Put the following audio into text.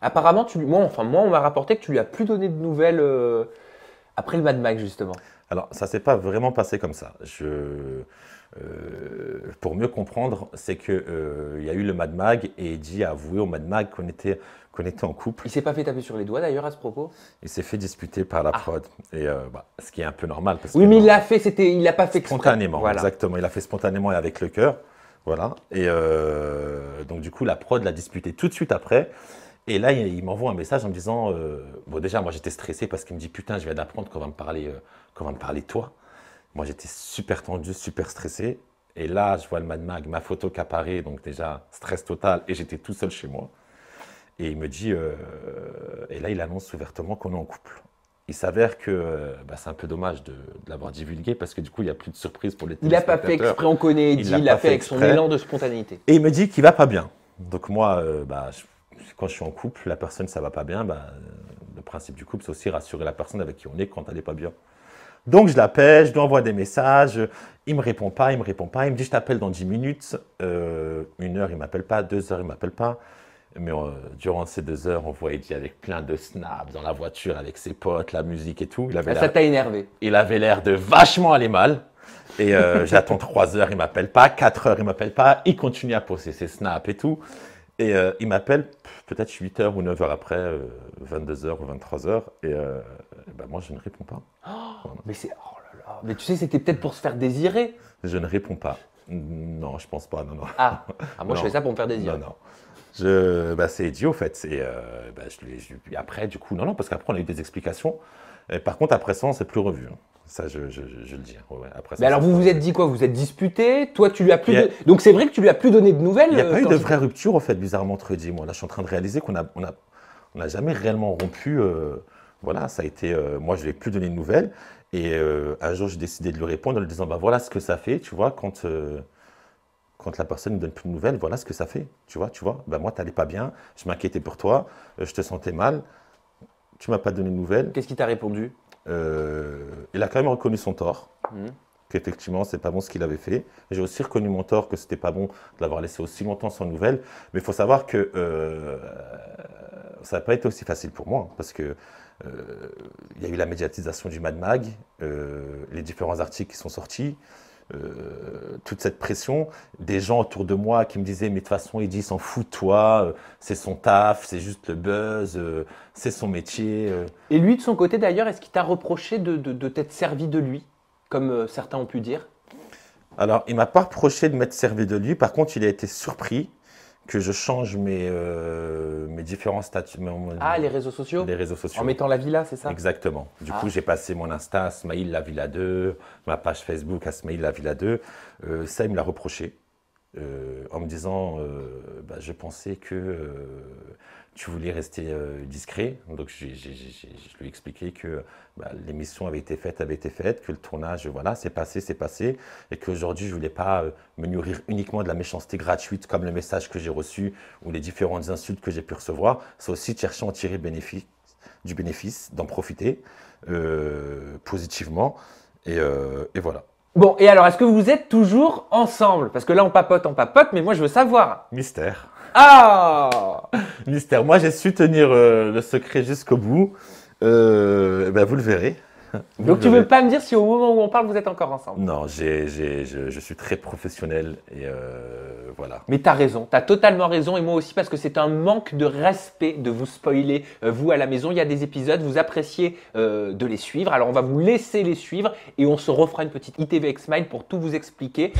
Apparemment, moi, on m'a rapporté que tu lui as plus donné de nouvelles après le Mad Max, justement. Alors, ça s'est pas vraiment passé comme ça. Pour mieux comprendre, c'est que il y a eu le Mad Mag et Eddie a avoué au Mad Mag qu'on était en couple. Il s'est pas fait taper sur les doigts, d'ailleurs, à ce propos? Il s'est fait disputer par la Ah. prod. Et ce qui est un peu normal parce que Oui, mais il non, l'a fait, il l'a pas fait exprès. spontanément, Voilà. exactement. Il a fait spontanément et avec le cœur. Voilà. Et donc, du coup, la prod l'a disputé tout de suite après. Et là, il m'envoie un message en me disant bon, déjà, moi, j'étais stressé parce qu'il me dit putain, je viens d'apprendre qu'on va me parler de toi. Moi, j'étais super tendu, super stressé. Et là, je vois le Mad Mag, ma photo qui apparaît, donc déjà, stress total. Et j'étais tout seul chez moi. Et il me dit et là, il annonce ouvertement qu'on est en couple. Il s'avère que c'est un peu dommage de l'avoir divulgué parce que du coup, il n'y a plus de surprise pour les Il l'a pas fait téléspectateurs. exprès, on connaît Il Eddie, l'a il l'a pas fait fait avec son exprès. élan de spontanéité. Et il me dit qu'il va pas bien. Donc moi, quand je suis en couple, la personne ça va pas bien, le principe du couple c'est aussi rassurer la personne avec qui on est quand elle est pas bien. Donc je l'appelle, je lui envoie des messages, il me répond pas, il me dit je t'appelle dans 10 minutes, 1 heure il m'appelle pas, 2 heures il m'appelle pas. Mais durant ces 2 heures, on voit Eddie avec plein de snaps dans la voiture avec ses potes, la musique et tout. Ça t'a énervé. Il avait l'air de vachement aller mal. Et j'attends 3 heures, il m'appelle pas. 4 heures, il m'appelle pas. Il continue à poster ses snaps et tout. Et il m'appelle peut-être 8 heures ou 9 heures après, 22 heures ou 23 heures. Et moi, je ne réponds pas. Voilà. Mais c'est. Oh là là. Mais tu sais, c'était peut-être pour se faire désirer. Je ne réponds pas. Non, je pense pas. Non, non. Moi, je Non. fais ça pour me faire désirer. Non, non. C'est idiot, en fait. Après, du coup, non, parce qu'après, on a eu des explications. Et par contre, après ça, on ne s'est plus revu. Ça, je le dis. Ouais, après ça, Mais alors, ça vous se vous passe. êtes dit quoi? Vous êtes disputé? Toi, tu lui as plus Il y a- de... Donc, c'est vrai que tu lui as plus donné de nouvelles Il n'y a pas eu quand de il- vraie rupture, en fait, bizarrement, entre Eddie et moi. Là, je suis en train de réaliser on a jamais réellement rompu. Voilà, ça a été. Moi, je ne lui ai plus donné de nouvelles. Et un jour, j'ai décidé de lui répondre en lui disant voilà ce que ça fait, tu vois, quand la personne ne donne plus de nouvelles, voilà ce que ça fait, tu vois. Moi, tu n'allais pas bien, je m'inquiétais pour toi, je te sentais mal, tu m'as pas donné de nouvelles. Qu'est-ce qu'il t'a répondu? Il a quand même reconnu son tort, Mhm. qu'effectivement, c'est pas bon ce qu'il avait fait. J'ai aussi reconnu mon tort, que c'était pas bon de l'avoir laissé aussi longtemps sans nouvelles. Mais il faut savoir que ça n'a pas été aussi facile pour moi, parce que il y a eu la médiatisation du Mad Mag, les différents articles qui sont sortis, toute cette pression, des gens autour de moi qui me disaient mais de toute façon Eddie s'en fout de toi, c'est son taf, c'est juste le buzz, c'est son métier. Et lui, de son côté, d'ailleurs, est-ce qu'il t'a reproché de t'être servi de lui, comme certains ont pu dire? Alors il m'a pas reproché de m'être servi de lui, par contre il a été surpris que je change mes différents statuts, Ah, les réseaux sociaux? les réseaux En sociaux. mettant la villa, c'est ça? Exactement. Du Ah. coup, j'ai passé mon Insta à Smaïl La Villa 2, ma page Facebook à Smaïl La Villa 2. Ça, il me l'a reproché en me disant je pensais que tu voulais rester discret. Donc, je lui ai expliqué que l'émission avait été faite, que le tournage, voilà, c'est passé, et qu'aujourd'hui, je ne voulais pas me nourrir uniquement de la méchanceté gratuite, comme le message que j'ai reçu ou les différentes insultes que j'ai pu recevoir. C'est aussi de chercher à en tirer du bénéfice, d'en profiter positivement. Et voilà. Bon, et alors, est-ce que vous êtes toujours ensemble? Parce que là, on papote, mais moi, je veux savoir. Mystère. Ah! Mystère. Moi, j'ai su tenir le secret jusqu'au bout. Vous le verrez. Vous Donc, le tu verrez. veux pas me dire si au moment où on parle, vous êtes encore ensemble? Non, je suis très professionnel et voilà. Mais t'as raison, t'as totalement raison, et moi aussi, parce que c'est un manque de respect de vous spoiler, vous à la maison. Il y a des épisodes, vous appréciez de les suivre, alors on va vous laisser les suivre, et on se refera une petite ITV X Smile pour tout vous expliquer.